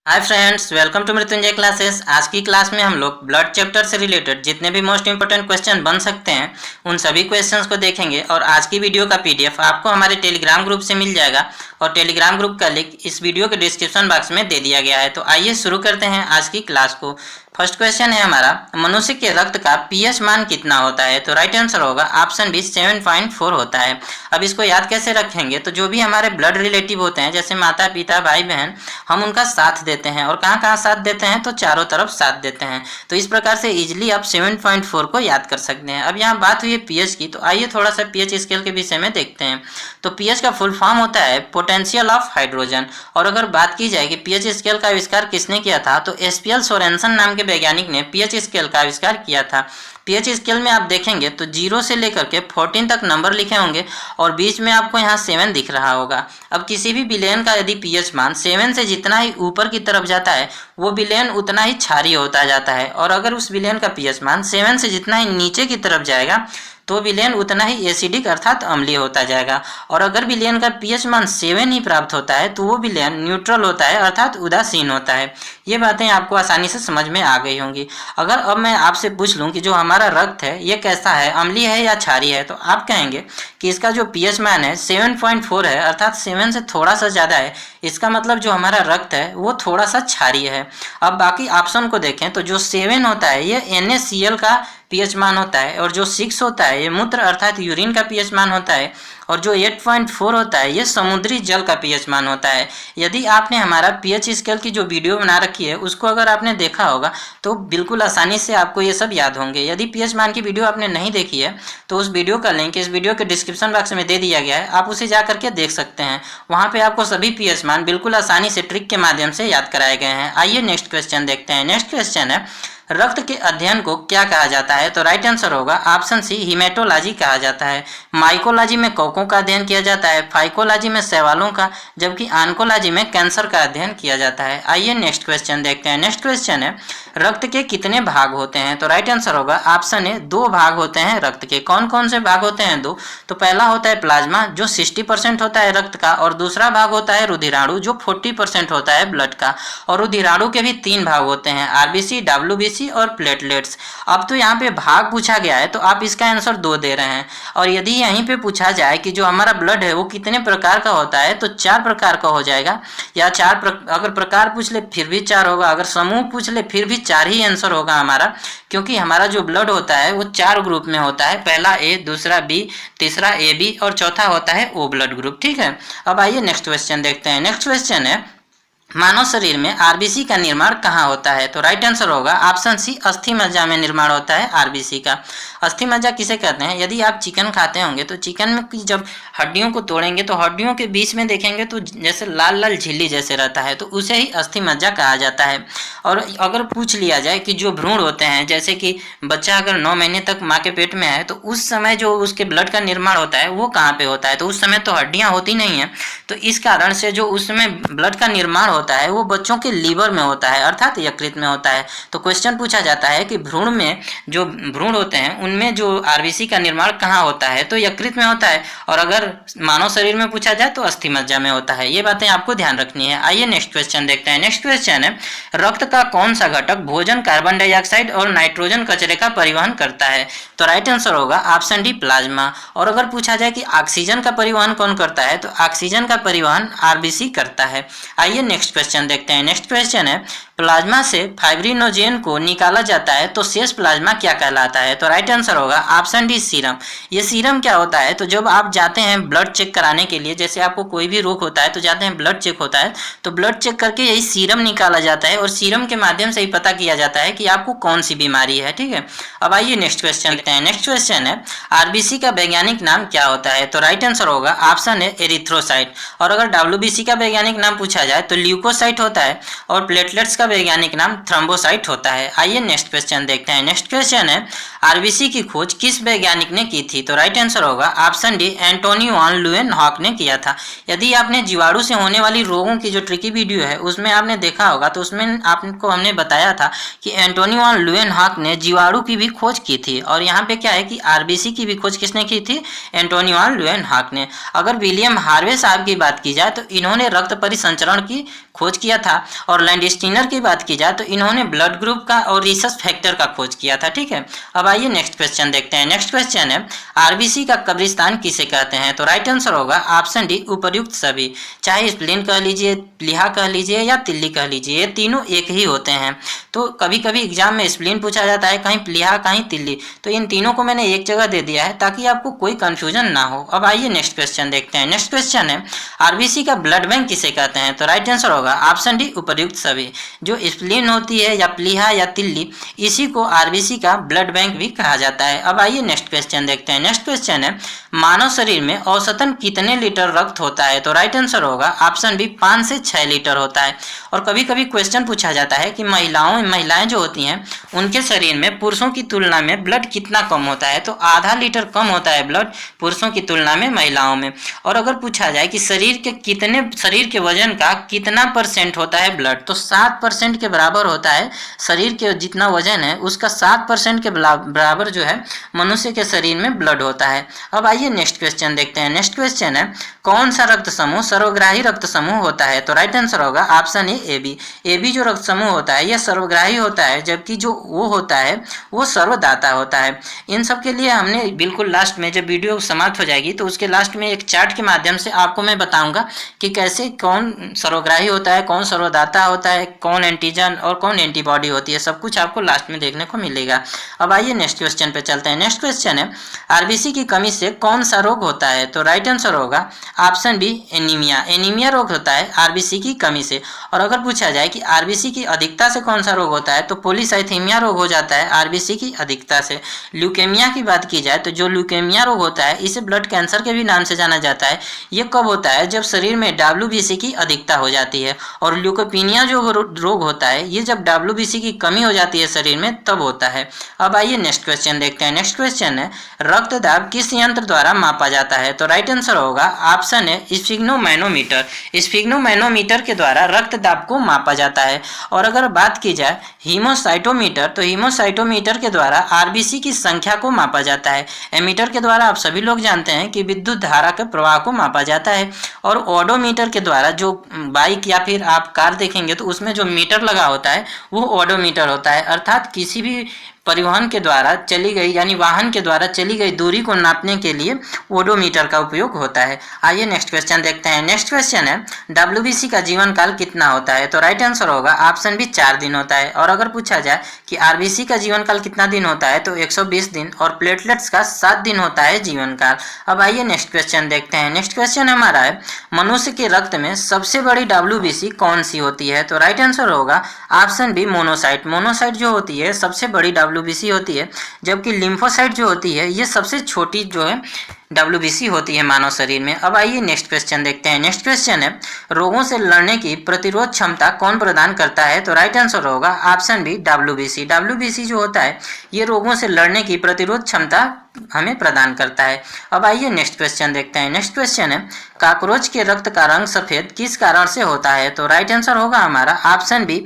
Hi friends, welcome to Mrityunjay classes. आज की class में हम लोग ब्लड चैप्टर से रिलेटेड जितने भी मोस्ट इंपोर्टेंट क्वेश्चन बन सकते हैं उन सभी क्वेश्चंस को देखेंगे। और आज की वीडियो का पीडीएफ आपको हमारे टेलीग्राम ग्रुप से मिल जाएगा और टेलीग्राम ग्रुप का लिंक इस वीडियो के डिस्क्रिप्शन बॉक्स में दे दिया गया है। तो आइए शुरू करते हैं आज की क्लास को। फर्स्ट क्वेश्चन है हमारा, मनुष्य के रक्त का पीएच मान कितना होता है? तो राइट आंसर होगा ऑप्शन बी 7.4 होता है। अब इसको याद कैसे रखेंगे? तो जो भी हमारे ब्लड रिलेटिव होते हैं जैसे माता पिता भाई बहन, हम उनका साथ देते हैं। और कहाँ कहाँ साथ देते हैं? तो चारों तरफ साथ देते हैं। तो इस प्रकार से इजिली आप 7.4 को याद कर सकते हैं। अब यहाँ बात हुई है पीएच की, तो आइए थोड़ा सा पीएच स्केल के विषय में देखते हैं। तो पीएच का फुल फॉर्म होता है पोटेंशियल ऑफ हाइड्रोजन। और अगर बात की जाए कि पीएच स्केल का आविष्कार किसने किया था, तो एसपीएल सोरेनसन नाम के वैज्ञानिक ने पीएच स्केल का आविष्कार किया था। पीएच स्केल में आप देखेंगे तो 0 से लेकर के 14 तक नंबर लिखे होंगे और बीच में आपको यहाँ 7 दिख रहा होगा। अब किसी भी विलेन का यदि पीएच मान 7 से जितना ही ऊपर की तरफ जाता है वो विलेन उतना ही क्षारीय होता जाता है। और अगर उस विलेन का पीएच मान 7 से जितना ही नीचे की तरफ जाएगा तो विलेन उतना ही एसिडिक अर्थात अम्लीय होता जाएगा। और अगर विलेन का पीएच मान 7 ही प्राप्त होता है तो वो विलेन न्यूट्रल होता है अर्थात उदासीन होता है। ये बातें आपको आसानी से समझ में आ गई होंगी। अगर अब मैं आपसे पूछ लूँ कि जो हमारा रक्त है ये कैसा है, अम्लीय है या क्षारीय है, तो आप कहेंगे कि इसका जो पीएच मान है 7.4 है अर्थात 7 से थोड़ा सा ज़्यादा है। इसका मतलब जो हमारा रक्त है वो थोड़ा सा क्षारीय है। अब बाकी ऑप्शन को देखें तो जो 7 होता है ये NaCl का पीएच मान होता है और जो 6 होता है ये मूत्र अर्थात यूरिन का पीएच मान होता है और जो 8.4 होता है ये समुद्री जल का पीएच मान होता है। यदि आपने हमारा पीएच स्केल की जो वीडियो बना रखी है उसको अगर आपने देखा होगा तो बिल्कुल आसानी से आपको ये सब याद होंगे। यदि पीएच मान की वीडियो आपने नहीं देखी है तो उस वीडियो का लिंक इस वीडियो के डिस्क्रिप्शन बॉक्स में दे दिया गया है, आप उसे जा करके देख सकते हैं। वहाँ पे आपको सभी पीएच मान बिल्कुल आसानी से ट्रिक के माध्यम से याद कराए गए हैं। आइए नेक्स्ट क्वेश्चन देखते हैं। नेक्स्ट क्वेश्चन है, रक्त के अध्ययन को क्या कहा जाता है? तो राइट आंसर होगा ऑप्शन सी हीमेटोलॉजी कहा जाता है। माइकोलॉजी में कोकों का अध्ययन किया जाता है, फाइकोलॉजी में शैवालों का, जबकि ऑन्कोलॉजी में कैंसर का अध्ययन किया जाता है। आइए नेक्स्ट क्वेश्चन देखते हैं। नेक्स्ट क्वेश्चन है, रक्त के कितने भाग होते हैं? तो राइट आंसर होगा ऑप्शन ए 2 भाग होते हैं रक्त के। कौन कौन से भाग होते हैं? 2। तो पहला होता है प्लाज्मा जो 60% होता है रक्त का, और दूसरा भाग होता है रुधिराणु जो 40% होता है ब्लड का। और रुधिराणु के भी 3 भाग होते हैं, आरबीसी, डब्ल्यूबीसी और प्लेटलेट्स। अब तो यहाँ पे भाग पूछा गया है तो आप इसका आंसर 2 दे रहे हैं। और यदि यहीं पे पूछा जाए कि जो हमारा ब्लड है वो कितने प्रकार का होता है तो 4 प्रकार का हो जाएगा। या अगर प्रकार पूछ ले फिर भी 4 होगा, अगर समूह पूछ ले फिर भी 4 ही आंसर होगा हमारा, क्योंकि हमारा जो ब्लड होता है वो 4 ग्रुप में होता है। पहला ए, दूसरा बी, तीसरा AB और चौथा होता है O ब्लड ग्रुप। ठीक है, अब आइए नेक्स्ट क्वेश्चन देखते हैं। नेक्स्ट क्वेश्चन है, मानव शरीर में आरबीसी का निर्माण कहाँ होता है? तो राइट आंसर होगा ऑप्शन सी अस्थि मज्जा में निर्माण होता है आरबीसी का। अस्थि मज्जा किसे कहते हैं? यदि आप चिकन खाते होंगे तो चिकन में जब हड्डियों को तोड़ेंगे तो हड्डियों के बीच में देखेंगे तो जैसे लाल लाल झिल्ली जैसे रहता है, तो उसे ही अस्थि मज्जा कहा जाता है। और अगर पूछ लिया जाए कि जो भ्रूण होते हैं, जैसे कि बच्चा अगर 9 महीने तक माँ के पेट में है तो उस समय जो उसके ब्लड का निर्माण होता है वो कहाँ पे होता है? तो उस समय तो हड्डियाँ होती नहीं है, तो इस कारण से जो उस समय ब्लड का निर्माण होता है वो बच्चों के लीवर में होता है अर्थात यकृत में होता है। तो क्वेश्चन पूछा जाता है कि भ्रूण में जो भ्रूण होते हैं उनमें जो आरबीसी का निर्माण कहाँ होता है? तो यकृत में होता है। और अगर मानव शरीर में पूछा जाए तो अस्थि मज्जा में होता है। ये बातें आपको ध्यान रखनी है। आइए नेक्स्ट क्वेश्चन देखते हैं। नेक्स्ट क्वेश्चन है, रक्त का कौन सा घटक भोजन, कार्बन डाइऑक्साइड और नाइट्रोजन कचरे का परिवहन करता है? तो राइट आंसर होगा ऑप्शन डी प्लाज्मा। और अगर पूछा जाए कि ऑक्सीजन का परिवहन कौन करता है तो ऑक्सीजन का परिवहन आरबीसी करता है। आइए नेक्स्ट क्वेश्चन देखते हैं। नेक्स्ट क्वेश्चन है, प्लाज्मा से फाइब्रिनोजेन को निकाला जाता है तो शेष प्लाज्मा क्या कहलाता है? तो राइट आंसर होगा ऑप्शन डी सीरम। ये सीरम क्या होता है? तो जब आप जाते हैं ब्लड चेक कराने के लिए, जैसे आपको कोई भी रोग होता है तो जाते हैं ब्लड चेक होता है, तो ब्लड चेक करके यही सीरम निकाला जाता है और सीरम के माध्यम से ही पता किया जाता है कि आपको कौन सी बीमारी है। ठीक है, अब आइए नेक्स्ट क्वेश्चन देखते हैं। नेक्स्ट क्वेश्चन है, आरबीसी का वैज्ञानिक नाम क्या होता है? तो राइट आंसर होगा ऑप्शन ए एरिथ्रोसाइट। और अगर डब्ल्यूबीसी का वैज्ञानिक नाम पूछा जाए तो ल्यूकोसाइट होता है। और प्लेटलेट्स का वैज्ञानिक नाम थ्रोम्बोसाइट होता है। आइए नेक्स्ट क्वेश्चन देखते हैं। नेक्स्ट क्वेश्चन है आरबीसी की खोज किस वैज्ञानिक ने की थी? तो राइट आंसर होगा ऑप्शन डी, एंटोनी वान ल्यूवेनहॉक ने किया था। यदि आपने जीवाणु से होने वाली रोगों की जो ट्रिकी वीडियो है उसमें आपने देखा होगा तो उसमें आपको हमने बताया था कि एंटोनी वान ल्यूवेनहॉक ने जीवाणु की भी खोज की थी। और यहाँ पे क्या है कि आरबीसी की भी खोज किसने की थी? एंटोनी वान ल्यूवेनहॉक ने। अगर विलियम हार्वे साहब की बात की जाए तो इन्होंने रक्त परिसंचरण की खोज किया था। और लैंडस्टीनर की बात की जाए तो इन्होंने ब्लड ग्रुप का और रिसर्च फैक्टर का खोज किया था। ठीक है, अब आइए नेक्स्ट क्वेश्चन देखते हैं। नेक्स्ट क्वेश्चन है आरबीसी का कब्रिस्तान किसे कहते हैं? तो राइट आंसर होगा ऑप्शन डी, उपर्युक्त सभी। चाहे स्प्लीन कह लीजिए, प्लीहा कह लीजिए या तिल्ली कह लीजिए, ये तीनों एक ही होते हैं। तो कभी कभी एग्जाम में स्प्लीन पूछा जाता है, कहीं प्लीहा कहीं तिल्ली, तो इन तीनों को मैंने एक जगह दे दिया है ताकि आपको कोई कंफ्यूजन ना हो। अब आइए नेक्स्ट क्वेश्चन देखते हैं। नेक्स्ट क्वेश्चन है आरबीसी का ब्लड बैंक किसे कहते हैं? तो राइट आंसर होगा ऑप्शन डी, उपर्युक्त सभी। जो स्प्लीन होती है या प्लीहा या तिल्ली, इसी को आरबीसी का ब्लड बैंक भी कहा जाता है। अब आइए नेक्स्ट क्वेश्चन देखते हैं। नेक्स्ट क्वेश्चन है मानव शरीर में औसतन कितने लीटर रक्त होता है? तो राइट आंसर होगा ऑप्शन बी, 5 से 6 लीटर होता है। और कभी कभी क्वेश्चन पूछा जाता है कि महिलाएं जो होती हैं उनके शरीर में पुरुषों की तुलना में ब्लड कितना कम होता है? तो आधा लीटर कम होता है ब्लड पुरुषों की तुलना में महिलाओं में। और अगर पूछा जाए कि शरीर के वजन का कितना परसेंट होता है ब्लड, तो 7% के बराबर होता है। शरीर के जितना वजन है उसका 7% के बराबर जो है मनुष्य के शरीर में ब्लड होता है। अब आइए नेक्स्ट क्वेश्चन देखते हैं। नेक्स्ट क्वेश्चन है कौन सा रक्त समूह सर्वग्राही रक्त समूह होता है? तो राइट आंसर होगा option A, B. A B जो रक्त समूह होता है यह सर्वग्राही होता है, जबकि जो वो होता है वो सर्वदाता होता है। इन सब के लिए हमने बिल्कुल लास्ट में जब वीडियो समाप्त हो जाएगी तो उसके लास्ट में एक चार्ट के माध्यम से आपको मैं बताऊंगा कि कैसे कौन सर्वग्राही होता है, कौन सर्वदाता होता है, कौन एंटीजन और कौन एंटीबॉडी होती है, सब कुछ आपको लास्ट में देखने को मिलेगा। अब आइए नेक्स्ट क्वेश्चन पे चलते हैं। नेक्स्ट क्वेश्चन है आरबीसी की कमी से कौन सा रोग होता है? तो राइट आंसर होगा ऑप्शन बी, एनीमिया। एनीमिया रोग होता है आरबीसी की कमी से। और अगर पूछा जाए कि आरबीसी की अधिकता से कौन सा रोग होता है, तो पॉलीसाइथेमिया रोग हो जाता है आरबीसी की अधिकता से। ल्यूकेमिया की बात की जाए तो जो ल्यूकेमिया रोग होता है इसे ब्लड कैंसर के भी नाम से जाना जाता है। ये कब होता है? जब शरीर में डब्ल्यूबीसी की अधिकता हो जाती है। और ल्यूकोपीनिया जो रोग होता है ये जब डब्ल्यूबीसी की कमी हो जाती है शरीर में तब होता है। अब आइए नेक्स्ट क्वेश्चन देखते हैं। नेक्स्ट क्वेश्चन है रक्तदाब किस यंत्र द्वारा मापा जाता है? तो राइट आंसर होगा ऑप्शन है, स्फिग्नोमैनोमीटर। स्फिग्नोमैनोमीटर के द्वारा रक्तदाब को मापा जाता है। और अगर बात की जाए हीमोसाइटोमीटर, तो हीमोसाइटोमीटर के द्वारा आरबीसी की संख्या को मापा जाता है। एमीटर के द्वारा आप सभी लोग जानते हैं कि विद्युत धारा के प्रवाह को मापा जाता है। और ओडोमीटर के द्वारा जो बाइक या फिर आप कार देखेंगे तो उसमें जो मीटर लगा होता है वो ओडोमीटर होता है, अर्थात किसी भी परिवहन के द्वारा चली गई यानी वाहन के द्वारा चली गई दूरी को नापने के लिए ओडोमीटर का उपयोग होता है। आइए नेक्स्ट क्वेश्चन देखते हैं। नेक्स्ट क्वेश्चन है डब्ल्यूबीसी का जीवन काल कितना होता है? तो राइट आंसर होगा ऑप्शन बी, 4 दिन होता है। और अगर पूछा जाए कि आरबीसी का जीवन काल कितना दिन होता है, तो 120 दिन। और प्लेटलेट्स का 7 दिन होता है जीवन काल। अब आइए नेक्स्ट क्वेश्चन देखते हैं। नेक्स्ट क्वेश्चन हमारा है मनुष्य के रक्त में सबसे बड़ी डब्ल्यूबीसी कौन सी होती है? तो राइट आंसर होगा ऑप्शन बी, मोनोसाइट। मोनोसाइट जो होती है सबसे बड़ी डब्ल्यूबीसी होती है, जबकि लिम्फोसाइट जो होती है ये सबसे छोटी जो है डब्ल्यूबीसी होती है मानव शरीर में। अब आइए नेक्स्ट क्वेश्चन देखते हैं। नेक्स्ट क्वेश्चन है रोगों से लड़ने की प्रतिरोध क्षमता कौन प्रदान करता है? तो राइट आंसर होगा ऑप्शन बी, डब्ल्यूबीसी। डब्ल्यूबीसी जो होता है ये रोगों से लड़ने की प्रतिरोध क्षमता हमें प्रदान करता है। अब आइए नेक्स्ट क्वेश्चन देखते हैं। नेक्स्ट क्वेश्चन है कॉकरोच के रक्त का रंग सफेद किस कारण से होता है? तो राइट आंसर होगा हमारा ऑप्शन बी,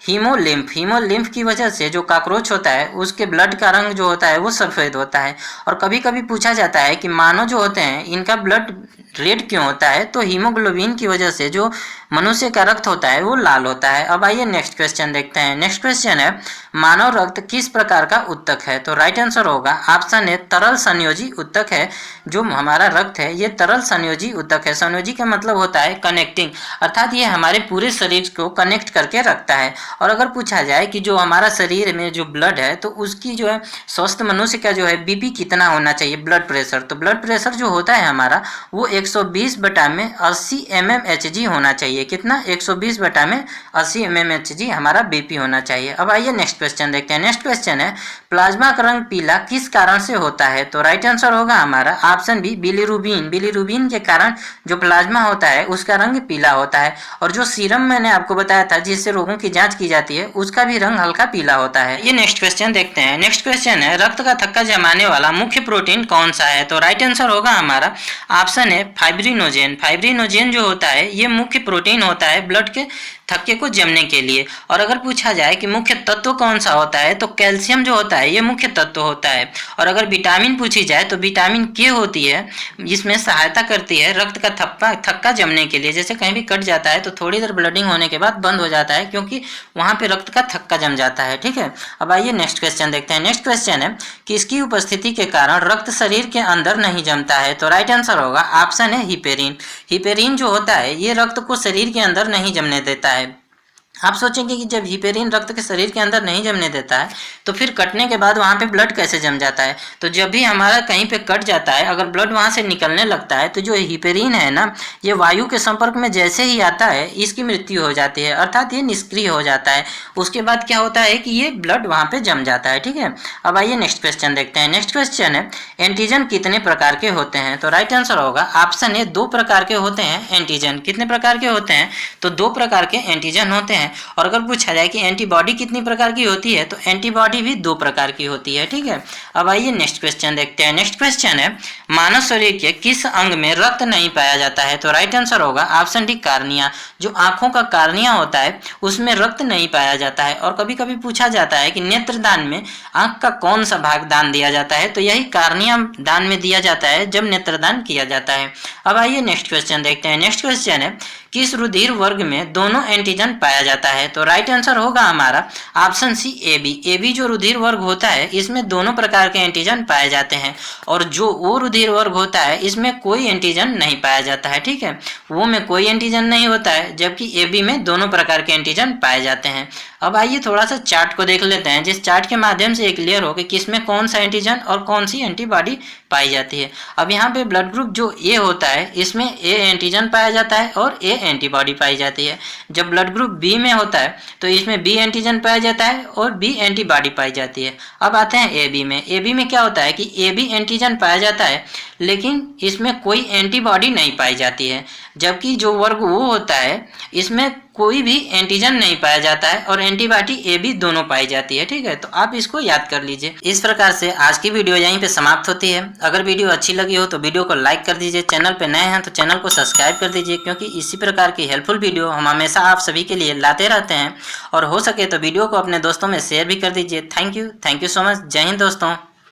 हीमोलिम्फ। हीमोलिम्फ की वजह से जो कॉकरोच होता है उसके ब्लड का रंग जो होता है वो सफ़ेद होता है। और कभी कभी पूछा जाता है कि मानव जो होते हैं इनका ब्लड रेड क्यों होता है? तो हीमोग्लोबिन की वजह से जो मनुष्य का रक्त होता है वो लाल होता है। अब आइए नेक्स्ट क्वेश्चन देखते हैं। नेक्स्ट क्वेश्चन है मानव रक्त किस प्रकार का उत्तक है? तो राइट आंसर होगा ऑप्शन है, तरल संयोजी उत्तक है। जो हमारा रक्त है ये तरल संयोजी उत्तक है। संयोजी का मतलब होता है कनेक्टिंग, अर्थात ये हमारे पूरे शरीर को कनेक्ट करके रखता है। और अगर पूछा जाए कि जो हमारा शरीर में जो ब्लड है तो उसकी जो है स्वस्थ मनुष्य का जो है बीपी कितना होना चाहिए, ब्लड प्रेशर, तो ब्लड प्रेशर जो होता है हमारा वो 120/80 mmHg होना चाहिए। कितना? 120/80 mmHg हमारा बीपी होना चाहिए। अब आइए नेक्स्ट क्वेश्चन देखते हैं। नेक्स्ट क्वेश्चन है प्लाज्मा का रंग पीला किस कारण से होता है? तो राइट आंसर होगा हमारा ऑप्शन बी, बिलीरुबिन। बिलीरुबिन के कारण जो प्लाज्मा होता है उसका रंग पीला होता है। और जो सीरम मैंने आपको बताया था जिससे रोगों की जांच की की जाती है उसका भी रंग हल्का पीला होता है। ये नेक्स्ट क्वेश्चन देखते हैं। नेक्स्ट क्वेश्चन है, रक्त का थक्का जमाने वाला मुख्य प्रोटीन कौन सा है? तो राइट आंसर होगा हमारा ऑप्शन है फाइब्रिनोजेन। फाइब्रिनोजेन जो होता है ये मुख्य प्रोटीन होता है ब्लड के थक्के को जमने के लिए। और अगर पूछा जाए कि मुख्य तत्व कौन सा होता है तो कैल्शियम जो होता है ये मुख्य तत्व होता है। और अगर विटामिन पूछी जाए तो विटामिन के होती है, इसमें सहायता करती है रक्त का थक्का जमने के लिए। जैसे कहीं भी कट जाता है तो थोड़ी देर ब्लडिंग होने के बाद बंद हो जाता है क्योंकि वहां पे रक्त का थक्का जम जाता है। ठीक है, अब आइए नेक्स्ट क्वेश्चन देखते हैं। नेक्स्ट क्वेश्चन है, किसकी उपस्थिति के कारण रक्त शरीर के अंदर नहीं जमता है? तो राइट आंसर होगा ऑप्शन है हिपेरिन। हिपेरिन जो होता है ये रक्त को शरीर के अंदर नहीं जमने देता है। आप सोचेंगे कि जब हिपेरिन रक्त के शरीर के अंदर नहीं जमने देता है तो फिर कटने के बाद वहाँ पे ब्लड कैसे जम जाता है? तो जब भी हमारा कहीं पे कट जाता है अगर ब्लड वहाँ से निकलने लगता है तो जो हिपेरिन है ना, ये वायु के संपर्क में जैसे ही आता है इसकी मृत्यु हो जाती है, अर्थात ये निष्क्रिय हो जाता है। उसके बाद क्या होता है कि ये ब्लड वहाँ पे जम जाता है। ठीक है, अब आइए नेक्स्ट क्वेश्चन देखते हैं। नेक्स्ट क्वेश्चन है, एंटीजन कितने प्रकार के होते हैं? तो राइट आंसर होगा ऑप्शन है 2 प्रकार के होते हैं एंटीजन। कितने प्रकार के होते हैं? तो 2 प्रकार के एंटीजन होते हैं। और अगर पूछा जाए कि एंटीबॉडी कितनी प्रकार की होती है तो एंटीबॉडी भी 2 प्रकार की होती है। ठीक है, अब आइए नेक्स्ट क्वेश्चन देखते हैं। नेक्स्ट क्वेश्चन है, मानव शरीर के किस अंग में रक्त नहीं पाया जाता है? तो राइट आंसर होगा ऑप्शन डी कार्निया। जो आंखों का कार्निया होता है उसमें रक्त नहीं पाया जाता है। और कभी कभी पूछा जाता है कि नेत्रदान में आंख का कौन सा भाग दान दिया जाता है? तो यही कार्निया दान में दिया जाता है जब नेत्रदान किया जाता है। अब आइए नेक्स्ट क्वेश्चन देखते हैं। नेक्स्ट क्वेश्चन है, किस रुधिर वर्ग में दोनों एंटीजन पाया जाता है? तो राइट आंसर होगा हमारा option C A B. A B जो रुधिर वर्ग होता है इसमें दोनों प्रकार के एंटीजन पाए जाते हैं। और जो वो रुधिर वर्ग होता है इसमें कोई एंटीजन नहीं पाया जाता है। ठीक है, वो में कोई एंटीजन नहीं होता है जबकि ए बी में दोनों प्रकार के एंटीजन पाए जाते हैं। अब आइए थोड़ा सा चार्ट को देख लेते हैं, जिस चार्ट के माध्यम से क्लियर हो कि किसमें कौन सा एंटीजन और कौन सी एंटीबॉडी पाई जाती है। अब यहाँ पे ब्लड ग्रुप जो ए होता है इसमें ए एंटीजन पाया जाता है और ए एंटीबॉडी पाई जाती है। जब ब्लड ग्रुप बी में होता है तो इसमें बी एंटीजन पाया जाता है और बी एंटीबॉडी पाई जाती है। अब आते हैं ए बी में। ए बी में क्या होता है कि ए बी एंटीजन पाया जाता है लेकिन इसमें कोई एंटीबॉडी नहीं पाई जाती है। जबकि जो वर्ग वो होता है इसमें कोई भी एंटीजन नहीं पाया जाता है और एंटीबॉडी ए बी दोनों पाई जाती है। ठीक है, तो आप इसको याद कर लीजिए। इस प्रकार से आज की वीडियो यहीं पे समाप्त होती है। अगर वीडियो अच्छी लगी हो तो वीडियो को लाइक कर दीजिए, चैनल पे नए हैं तो चैनल को सब्सक्राइब कर दीजिए, क्योंकि इसी प्रकार की हेल्पफुल वीडियो हम हमेशा आप सभी के लिए लाते रहते हैं। और हो सके तो वीडियो को अपने दोस्तों में शेयर भी कर दीजिए। Thank you so much. जय हिंद दोस्तों।